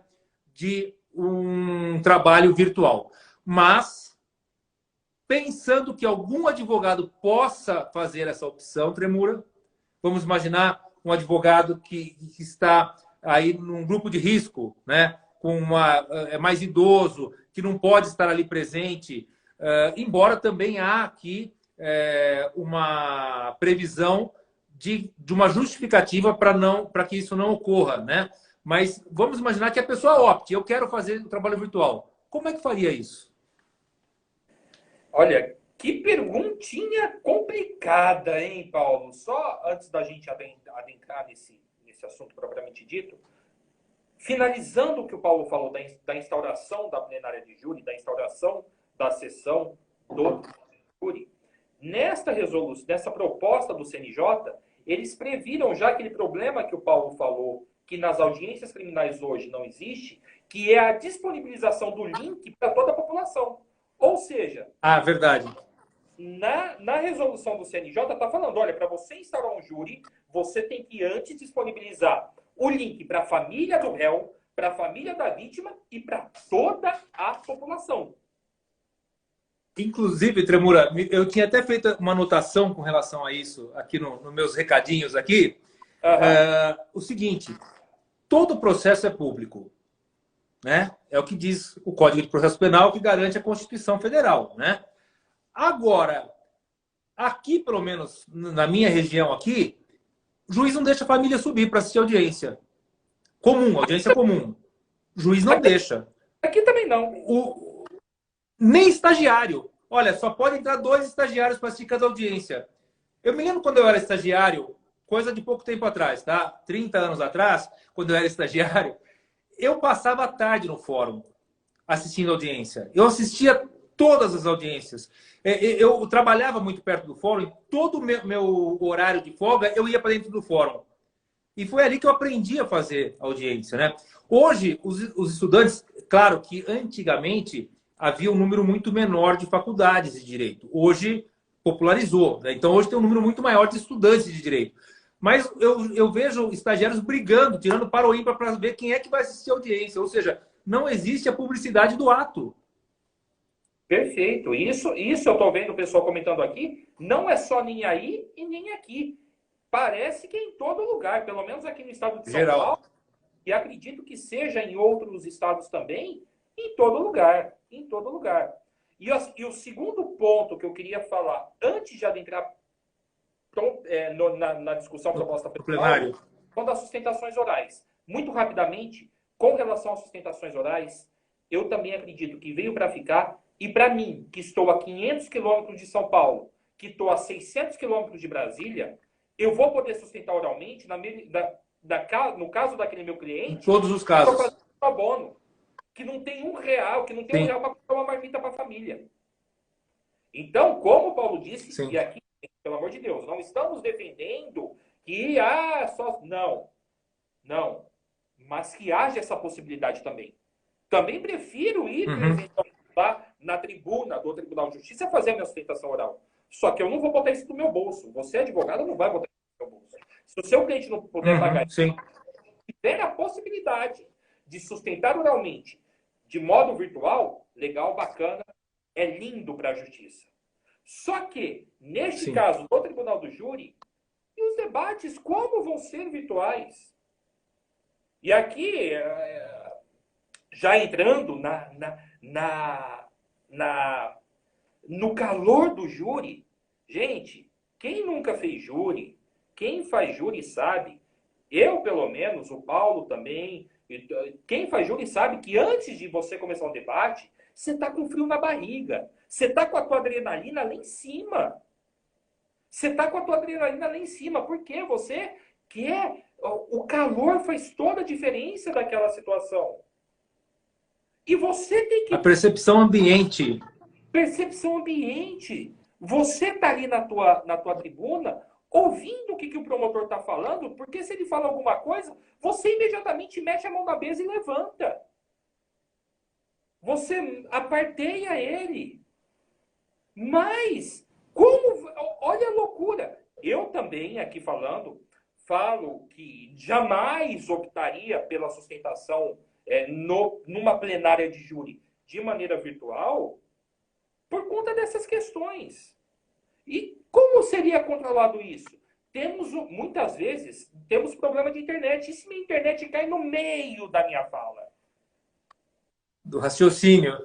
de um trabalho virtual. Mas, pensando que algum advogado possa fazer essa opção, Tremura, vamos imaginar um advogado que está aí num grupo de risco, né? É mais idoso, que não pode estar ali presente, embora também há aqui uma previsão de uma justificativa para que isso não ocorra, né? Mas vamos imaginar que a pessoa opte, eu quero fazer o trabalho virtual. Como é que faria isso? Olha, que perguntinha complicada, hein, Paulo? Só antes da gente adentrar nesse assunto propriamente dito, finalizando o que o Paulo falou da instauração da plenária de júri, da instauração da sessão do júri, nessa proposta do CNJ, eles previram já aquele problema que o Paulo falou, que nas audiências criminais hoje não existe, que é a disponibilização do link para toda a população. Ou seja... Verdade. Na resolução do CNJ está falando, olha, para você instaurar um júri, você tem que antes disponibilizar o link para a família do réu, para a família da vítima e para toda a população. Inclusive, Tremura, eu tinha até feito uma anotação com relação a isso aqui nos meus recadinhos aqui. O seguinte, todo processo é público, né? É o que diz o Código de Processo Penal, que garante a Constituição Federal, né? Agora, aqui, pelo menos na minha região aqui, o juiz não deixa a família subir para assistir audiência audiência comum. O juiz não deixa. Aqui também não. Nem estagiário. Olha, só pode entrar 2 estagiários para assistir cada audiência. Eu me lembro quando eu era estagiário, coisa de pouco tempo atrás, tá? 30 anos atrás, quando eu era estagiário, eu passava a tarde no fórum assistindo audiência. Eu assistia todas as audiências. Eu trabalhava muito perto do fórum e todo o meu horário de folga eu ia para dentro do fórum. E foi ali que eu aprendi a fazer audiência, né? Hoje, os estudantes, claro que antigamente havia um número muito menor de faculdades de direito. Hoje popularizou, né? Então hoje tem um número muito maior de estudantes de direito. Mas eu vejo estagiários brigando, tirando para o ímpar para ver quem é que vai assistir a audiência. Ou seja, não existe a publicidade do ato. Perfeito. Isso eu estou vendo o pessoal comentando aqui, não é só nem aí e nem aqui. Parece que é em todo lugar, pelo menos aqui no estado de São Paulo, e acredito que seja em outros estados também, em todo lugar. Em todo lugar. E o segundo ponto que eu queria falar, antes de adentrar na discussão proposta pelo plenário, são das sustentações orais. Muito rapidamente, com relação às sustentações orais, eu também acredito que veio para ficar, e para mim, que estou a 500 quilômetros de São Paulo, que estou a 600 quilômetros de Brasília, eu vou poder sustentar oralmente, no caso daquele meu cliente... Em todos os casos. Abono, que não tem R$1, que não tem R$1 para comprar uma marmita para a família. Então, como o Paulo disse, Sim. E aqui, pelo amor de Deus, não estamos defendendo que só... Não. Mas que haja essa possibilidade também. Também prefiro ir lá na tribuna do Tribunal de Justiça fazer a minha sustentação oral. Só que eu não vou botar isso no meu bolso. Você, advogado, não vai botar isso no meu bolso. Se o seu cliente não puder pagar isso, tiver a possibilidade de sustentar oralmente de modo virtual, legal, bacana, é lindo para a justiça. Só que, neste caso, no Tribunal do Júri, e os debates como vão ser virtuais? E aqui, já entrando no calor do júri, gente, quem nunca fez júri, quem faz júri sabe, eu pelo menos, o Paulo também, quem faz júri sabe que antes de você começar um debate, você está com frio na barriga, você está com a tua adrenalina lá em cima. Você está com a tua adrenalina lá em cima, porque você quer... O calor faz toda a diferença daquela situação. E você tem que... A percepção ambiente. Percepção ambiente. Você está ali na tua tribuna, ouvindo o que o promotor está falando, porque se ele fala alguma coisa, você imediatamente mexe a mão na mesa e levanta. Você aparteia ele. Mas, como... Olha a loucura. Eu também, aqui falo que jamais optaria pela sustentação numa plenária de júri de maneira virtual por conta dessas questões. E como seria controlado isso? Muitas vezes, temos problema de internet. E se minha internet cai no meio da minha fala? Do raciocínio.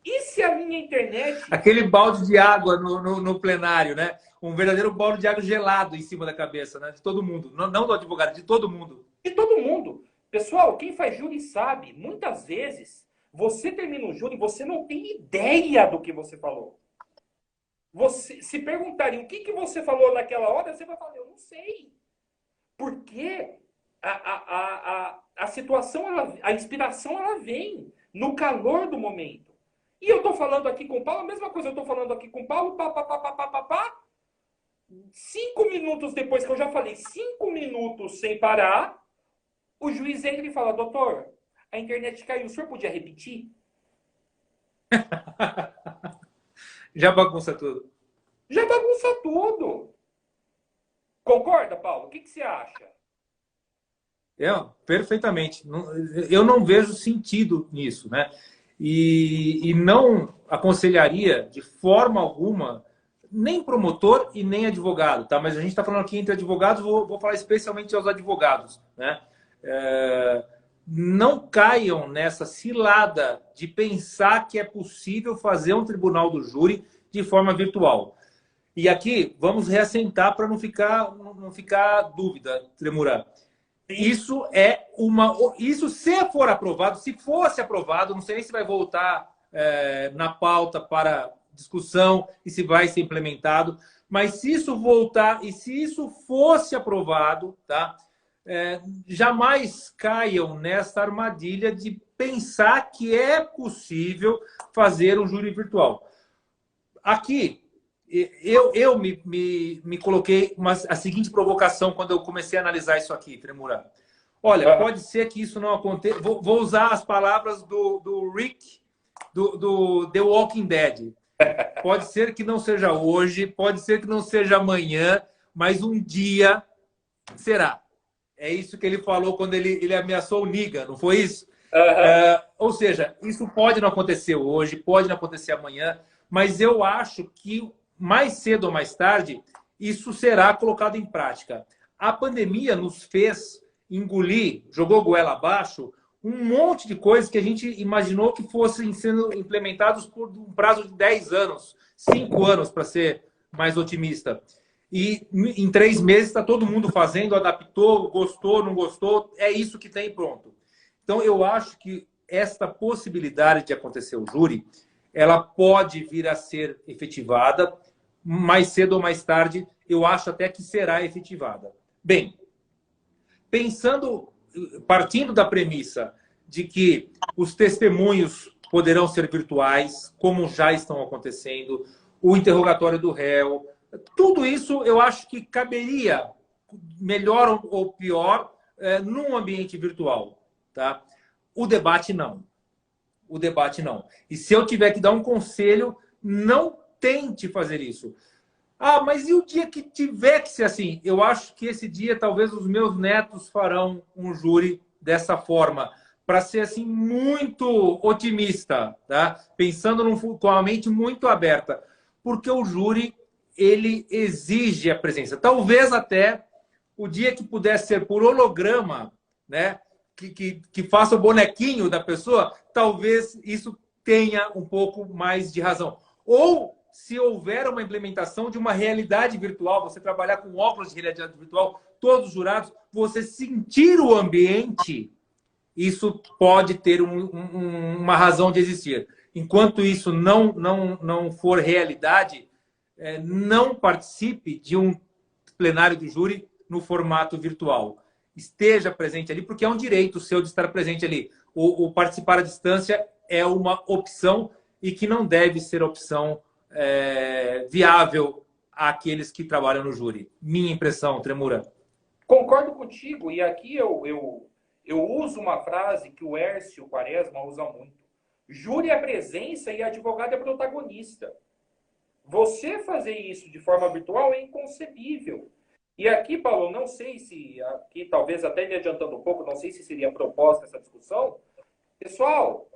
E se a minha internet... Aquele balde de água no plenário, né? Um verdadeiro balde de água gelado em cima da cabeça, né? De todo mundo. Não do advogado, de todo mundo. De todo mundo. Pessoal, quem faz júri sabe, muitas vezes, você termina um júri e você não tem ideia do que você falou. Se perguntarem o que você falou naquela hora, você vai falar, eu não sei. Porque a situação, a inspiração, ela vem no calor do momento. E eu estou falando aqui com o Paulo, a mesma coisa, eu estou falando aqui com o Paulo, 5 minutos depois que eu já falei 5 minutos sem parar, o juiz entra e fala, doutor, a internet caiu, o senhor podia repetir? Já bagunça tudo. Já bagunça tudo. Concorda, Paulo? O que você acha? Perfeitamente. Eu não vejo sentido nisso, né? E não aconselharia de forma alguma nem promotor e nem advogado, tá? Mas a gente está falando aqui entre advogados, vou falar especialmente aos advogados, né? Não caiam nessa cilada de pensar que é possível fazer um tribunal do júri de forma virtual. E aqui vamos reassentar para não ficar dúvida, Tremura. Isso Isso, se for aprovado, se fosse aprovado, não sei nem se vai voltar na pauta para discussão e se vai ser implementado, mas se isso voltar e se isso fosse aprovado, tá? Jamais caiam nessa armadilha de pensar que é possível fazer um júri virtual. Aqui, eu me coloquei a seguinte provocação quando eu comecei a analisar isso aqui, Tremura. Olha, pode ser que isso não aconteça. Vou usar as palavras do Rick, do The Walking Dead. Pode ser que não seja hoje, pode ser que não seja amanhã, mas um dia será. É isso que ele falou quando ele ameaçou o Negan, não foi isso? Ou seja, isso pode não acontecer hoje, pode não acontecer amanhã, mas eu acho que mais cedo ou mais tarde isso será colocado em prática. A pandemia nos fez engolir, jogou goela abaixo, um monte de coisas que a gente imaginou que fossem sendo implementados por um prazo de 10 anos, 5 anos, para ser mais otimista. E em 3 meses está todo mundo fazendo, adaptou, gostou, não gostou, é isso que tem pronto. Então, eu acho que esta possibilidade de acontecer o júri, ela pode vir a ser efetivada, mais cedo ou mais tarde, eu acho até que será efetivada. Bem, partindo da premissa de que os testemunhos poderão ser virtuais, como já estão acontecendo, o interrogatório do réu, tudo isso eu acho que caberia, melhor ou pior, num ambiente virtual. Tá? O debate não. O debate não. E se eu tiver que dar um conselho, não tente fazer isso. Mas e o dia que tiver que ser assim? Eu acho que esse dia talvez os meus netos farão um júri dessa forma, para ser assim muito otimista, tá? Pensando com a mente muito aberta, porque o júri ele exige a presença. Talvez até o dia que pudesse ser por holograma, né? que faça o bonequinho da pessoa, talvez isso tenha um pouco mais de razão. Ou se houver uma implementação de uma realidade virtual, você trabalhar com óculos de realidade virtual, todos os jurados, você sentir o ambiente, isso pode ter uma razão de existir. Enquanto isso não for realidade, não participe de um plenário do júri no formato virtual. Esteja presente ali, porque é um direito seu de estar presente ali. O participar à distância é uma opção e que não deve ser opção viável àqueles que trabalham no júri. Minha impressão, Tremura. Concordo contigo, e aqui eu uso uma frase que o Hércio Quaresma usa muito. Júri é presença e advogado é protagonista. Você fazer isso de forma virtual é inconcebível. E aqui, Paulo, não sei se, aqui talvez até me adiantando um pouco, não sei se seria proposta essa discussão. Pessoal,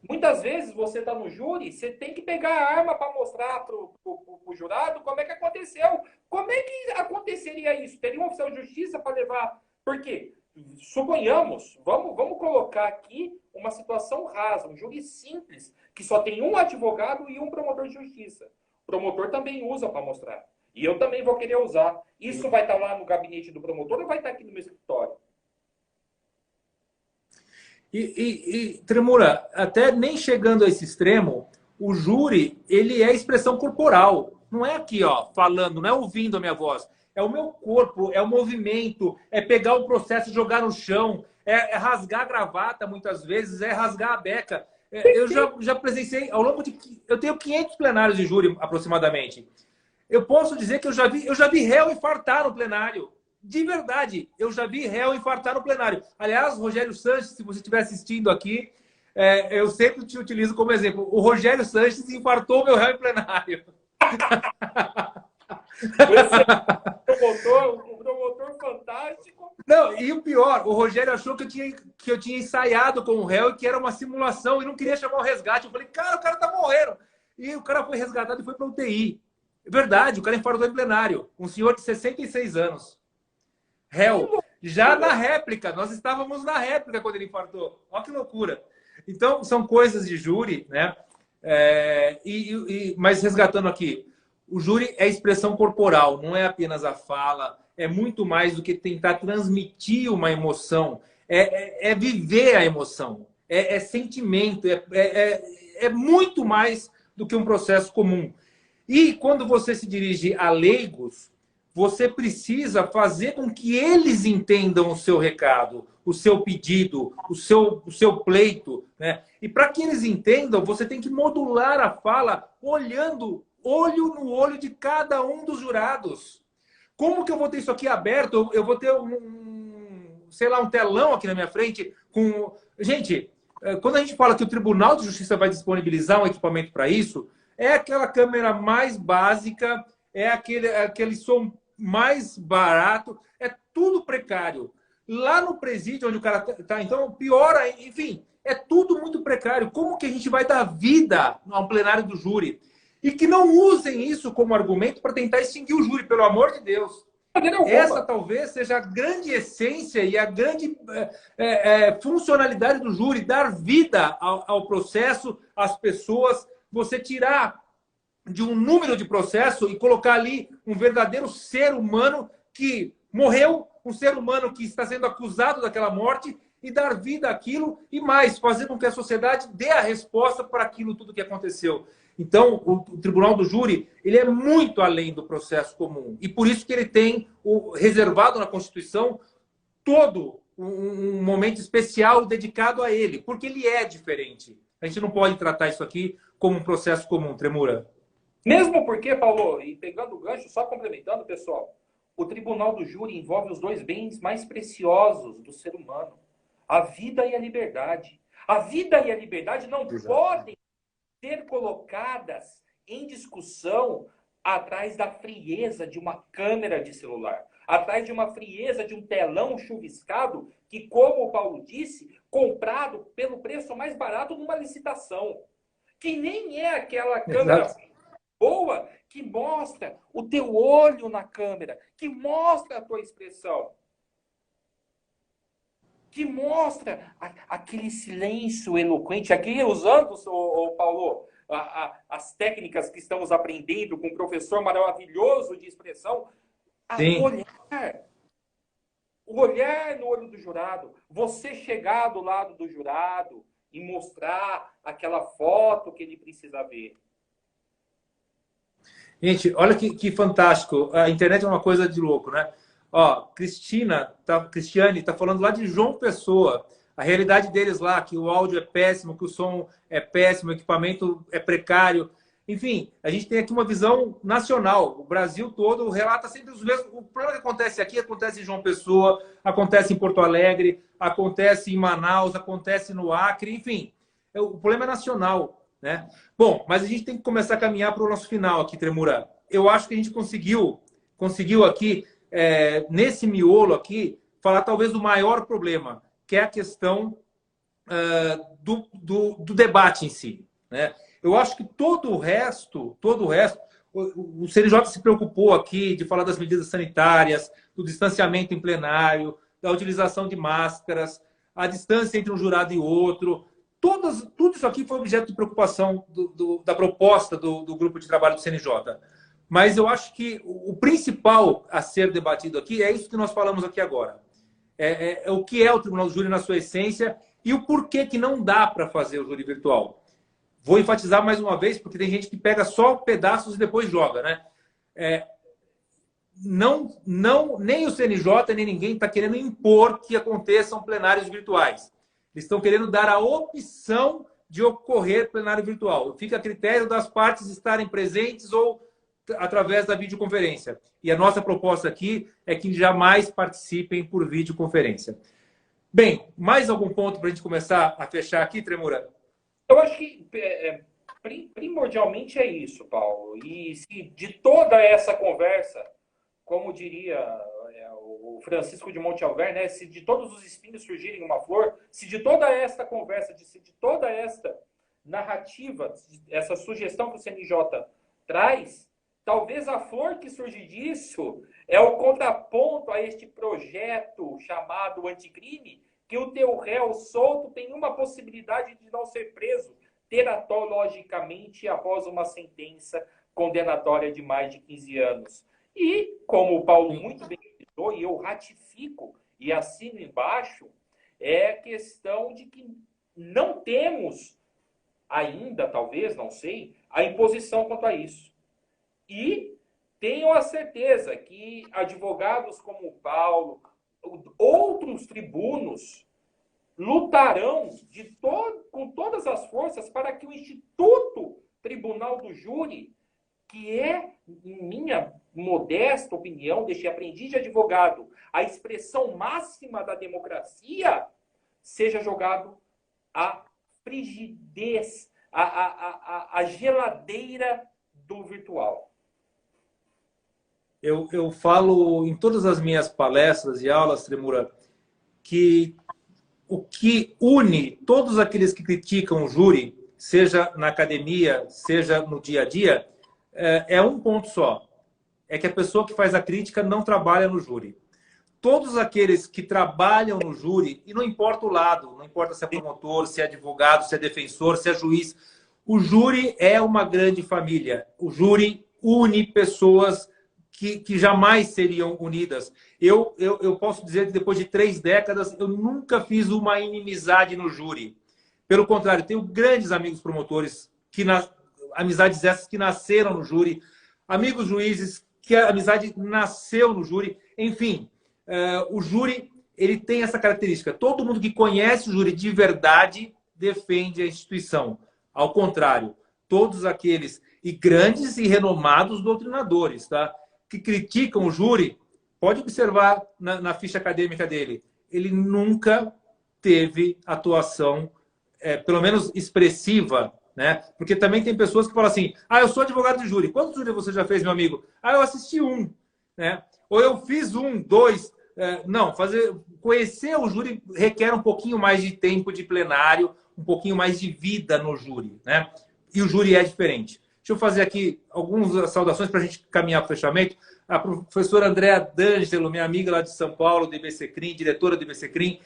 muitas vezes você está no júri, você tem que pegar a arma para mostrar para o jurado como é que aconteceu. Como é que aconteceria isso? Teria um oficial de justiça para levar... Por quê? Suponhamos, vamos colocar aqui uma situação rasa, um júri simples, que só tem um advogado e um promotor de justiça. O promotor também usa para mostrar. E eu também vou querer usar. Isso vai estar lá no gabinete do promotor ou vai estar aqui no meu escritório? Tremura, até nem chegando a esse extremo, o júri, ele é expressão corporal. Não é aqui, ó, falando, não é ouvindo a minha voz. É o meu corpo, é o movimento, é pegar o processo e jogar no chão, é rasgar a gravata, muitas vezes, é rasgar a beca. Eu já presenciei, ao longo de... Eu tenho 500 plenários de júri, aproximadamente. Eu posso dizer que eu já vi réu infartar no plenário. De verdade, eu já vi réu infartar no plenário. Aliás, Rogério Sanches, se você estiver assistindo aqui, eu sempre te utilizo como exemplo. O Rogério Sanches infartou meu réu em plenário. O promotor fantástico. Não, e o pior, o Rogério achou que eu tinha ensaiado com o réu e que era uma simulação e não queria chamar o resgate. Eu falei, cara, o cara tá morrendo. E o cara foi resgatado e foi para UTI. É verdade, o cara infartou em plenário. Um senhor de 66 anos. Réu. Já na réplica, nós estávamos na réplica quando ele infartou. Olha que loucura. Então, são coisas de júri, né? Mas resgatando aqui, o júri é expressão corporal, não é apenas a fala, é muito mais do que tentar transmitir uma emoção, é viver a emoção, é sentimento, é muito mais do que um processo comum. E quando você se dirige a leigos, você precisa fazer com que eles entendam o seu recado, o seu pedido, o seu pleito, né? E para que eles entendam, você tem que modular a fala olhando olho no olho de cada um dos jurados. Como que eu vou ter isso aqui aberto? Eu vou ter sei lá, um telão aqui na minha frente com... Gente, quando a gente fala que o Tribunal de Justiça vai disponibilizar um equipamento para isso, é aquela câmera mais básica, é aquele som mais barato, é tudo precário. Lá no presídio, onde o cara está, então, pior, enfim, é tudo muito precário. Como que a gente vai dar vida ao plenário do júri? E que não usem isso como argumento para tentar extinguir o júri, pelo amor de Deus. Essa talvez seja a grande essência e a grande funcionalidade do júri, dar vida ao processo, às pessoas, você tirar de um número de processo e colocar ali um verdadeiro ser humano que morreu, um ser humano que está sendo acusado daquela morte e dar vida àquilo e mais, fazer com que a sociedade dê a resposta para aquilo tudo que aconteceu. Então, o Tribunal do Júri, ele é muito além do processo comum. E por isso que ele tem reservado na Constituição todo um momento especial dedicado a ele, porque ele é diferente. A gente não pode tratar isso aqui como um processo comum, Tremura. Mesmo porque, Paulo, e pegando o gancho, só complementando, pessoal, o Tribunal do Júri envolve os dois bens mais preciosos do ser humano, a vida e a liberdade. A vida e a liberdade não podem ser colocadas em discussão atrás da frieza de uma câmera de celular, atrás de uma frieza de um telão chuviscado que, como o Paulo disse, comprado pelo preço mais barato numa licitação, que nem é aquela câmera boa que mostra o teu olho na câmera, que mostra a tua expressão. que mostra aquele silêncio eloquente, aqui usando, Paulo, as técnicas que estamos aprendendo com um professor maravilhoso de expressão, Sim. o olhar no olho do jurado, você chegar do lado do jurado e mostrar aquela foto que ele precisa ver. Gente, olha que fantástico. A internet é uma coisa de louco, né? Ó, Cristiane está falando lá de João Pessoa. A realidade deles lá, que o áudio é péssimo, que o som é péssimo, o equipamento é precário. Enfim, a gente tem aqui uma visão nacional. O Brasil todo relata sempre os mesmos. O problema que acontece aqui acontece em João Pessoa, acontece em Porto Alegre, acontece em Manaus, acontece no Acre, enfim. O problema é nacional, né? Bom, mas a gente tem que começar a caminhar para o nosso final aqui, Tremura. Eu acho que a gente conseguiu aqui, nesse miolo aqui, falar talvez do maior problema, que é a questão do debate em si, né? Eu acho que todo o resto, o CNJ se preocupou aqui de falar das medidas sanitárias, do distanciamento em plenário, da utilização de máscaras, a distância entre um jurado e outro. Tudo isso aqui foi objeto de preocupação da proposta do grupo de trabalho do CNJ. Mas eu acho que o principal a ser debatido aqui é isso que nós falamos aqui agora. É o que é o Tribunal do Júri na sua essência e o porquê que não dá para fazer o júri virtual. Vou enfatizar mais uma vez, porque tem gente que pega só pedaços e depois joga, né? Nem o CNJ, nem ninguém está querendo impor que aconteçam plenários virtuais. Eles estão querendo dar a opção de ocorrer plenário virtual. Fica a critério das partes estarem presentes ou através da videoconferência. E a nossa proposta aqui é que jamais participem por videoconferência. Bem, mais algum ponto para a gente começar a fechar aqui, Tremura? Eu acho que primordialmente é isso, Paulo. E se de toda essa conversa, como diria o Francisco de Montalver, né? Se de todos os espinhos surgirem uma flor, se de toda esta conversa, se de toda esta narrativa, essa sugestão que o CNJ traz, talvez a flor que surge disso é o contraponto a este projeto chamado anticrime, que o teu réu solto tem uma possibilidade de não ser preso teratologicamente após uma sentença condenatória de mais de 15 anos. E, como o Paulo muito bem citou, e eu ratifico e assino embaixo, é a questão de que não temos ainda, talvez, não sei, a imposição quanto a isso. E tenho a certeza que advogados como o Paulo, outros tribunos, lutarão com todas as forças para que o Instituto Tribunal do Júri, que é, em minha modesta opinião, deixei aprendiz de advogado, a expressão máxima da democracia, seja jogado à frigidez, à geladeira do virtual. Eu falo em todas as minhas palestras e aulas, Tremura, que o que une todos aqueles que criticam o júri, seja na academia, seja no dia a dia, é um ponto só. É que a pessoa que faz a crítica não trabalha no júri. Todos aqueles que trabalham no júri, e não importa o lado, não importa se é promotor, se é advogado, se é defensor, se é juiz, o júri é uma grande família. O júri une pessoas que jamais seriam unidas. Eu posso dizer que depois de 3 décadas, eu nunca fiz uma inimizade no júri. Pelo contrário, tenho grandes amigos promotores, amizades essas que nasceram no júri, amigos juízes, que a amizade nasceu no júri. Enfim, o júri ele tem essa característica. Todo mundo que conhece o júri de verdade defende a instituição. Ao contrário, todos aqueles, e grandes e renomados doutrinadores, tá? Que criticam o júri, pode observar na ficha acadêmica dele, ele nunca teve atuação, pelo menos expressiva, né? Porque também tem pessoas que falam assim, eu sou advogado de júri. Quantos júri você já fez, meu amigo? Eu assisti 1, né? Ou eu fiz 1, 2. Não, conhecer o júri requer um pouquinho mais de tempo de plenário, um pouquinho mais de vida no júri, né? E o júri é diferente. Deixa eu fazer aqui algumas saudações para a gente caminhar para o fechamento. A professora Andréa D'Angelo, minha amiga lá de São Paulo, do IBCCRIM, diretora do IBCCRIM.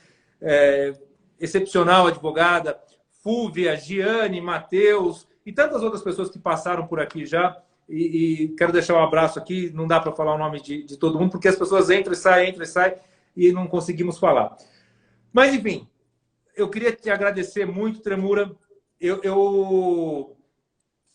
excepcional advogada, Fúvia, Giane, Matheus e tantas outras pessoas que passaram por aqui já. E quero deixar um abraço aqui. Não dá para falar o nome de todo mundo, porque as pessoas entram e saem, e não conseguimos falar. Mas, enfim, eu queria te agradecer muito, Tremura. Eu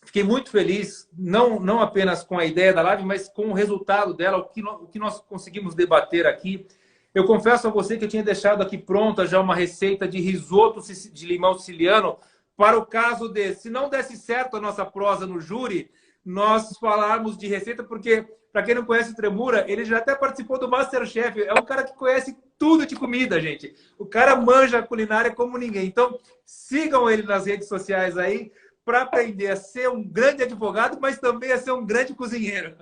fiquei muito feliz, não apenas com a ideia da live, mas com o resultado dela, o que nós conseguimos debater aqui. Eu confesso a você que eu tinha deixado aqui pronta já uma receita de risoto de limão siciliano para o caso de, se não desse certo a nossa prosa no júri, nós falarmos de receita, porque, para quem não conhece o Tremura, ele já até participou do MasterChef. É um cara que conhece tudo de comida, gente. O cara manja a culinária como ninguém. Então, sigam ele nas redes sociais aí para aprender a ser um grande advogado, mas também a ser um grande cozinheiro.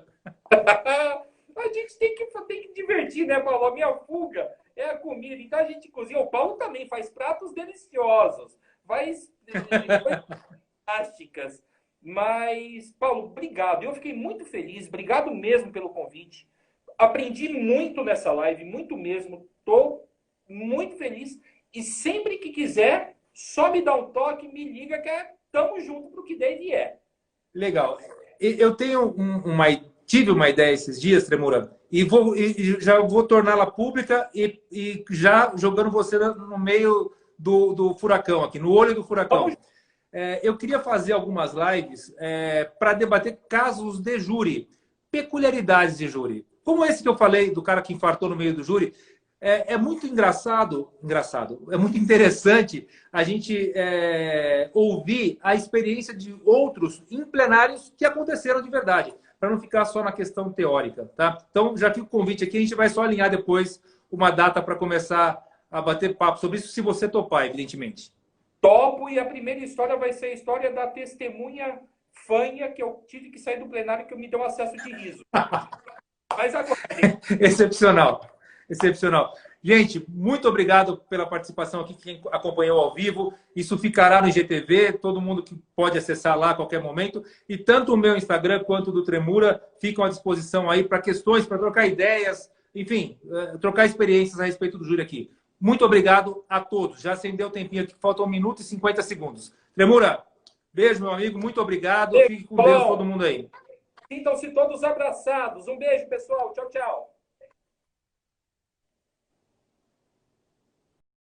A gente tem que divertir, né, Paulo? A minha fuga é a comida. Então a gente cozinha. O Paulo também faz pratos deliciosos, faz fantásticas. Mas, Paulo, obrigado. Eu fiquei muito feliz. Obrigado mesmo pelo convite. Aprendi muito nessa live, muito mesmo. Estou muito feliz. E sempre que quiser, só me dá um toque, me liga, que estamos juntos para o que der e é. Legal. Eu tenho tive uma ideia esses dias, Tremura, e já vou torná-la pública e já jogando você no meio do furacão aqui, no olho do furacão. Eu queria fazer algumas lives para debater casos de júri, peculiaridades de júri. Como esse que eu falei do cara que infartou no meio do júri, é muito engraçado, é muito interessante a gente ouvir a experiência de outros em plenários que aconteceram de verdade, para não ficar só na questão teórica, tá? Então, já fica o convite aqui, a gente vai só alinhar depois uma data para começar a bater papo sobre isso, se você topar, evidentemente. Topo, e a primeira história vai ser a história da testemunha fanha, que eu tive que sair do plenário, que me deu um acesso de riso. Mas agora... Excepcional. Excepcional. Gente, muito obrigado pela participação aqui, quem acompanhou ao vivo. Isso ficará no IGTV, todo mundo que pode acessar lá a qualquer momento. E tanto o meu Instagram quanto o do Tremura ficam à disposição aí para questões, para trocar ideias, enfim, trocar experiências a respeito do júri aqui. Muito obrigado a todos. Já acendeu o tempinho aqui, faltam 1 minuto e 50 segundos. Tremura, beijo, meu amigo, muito obrigado. Fique com Deus, todo mundo aí. Sintam-se todos abraçados. Um beijo, pessoal. Tchau, tchau.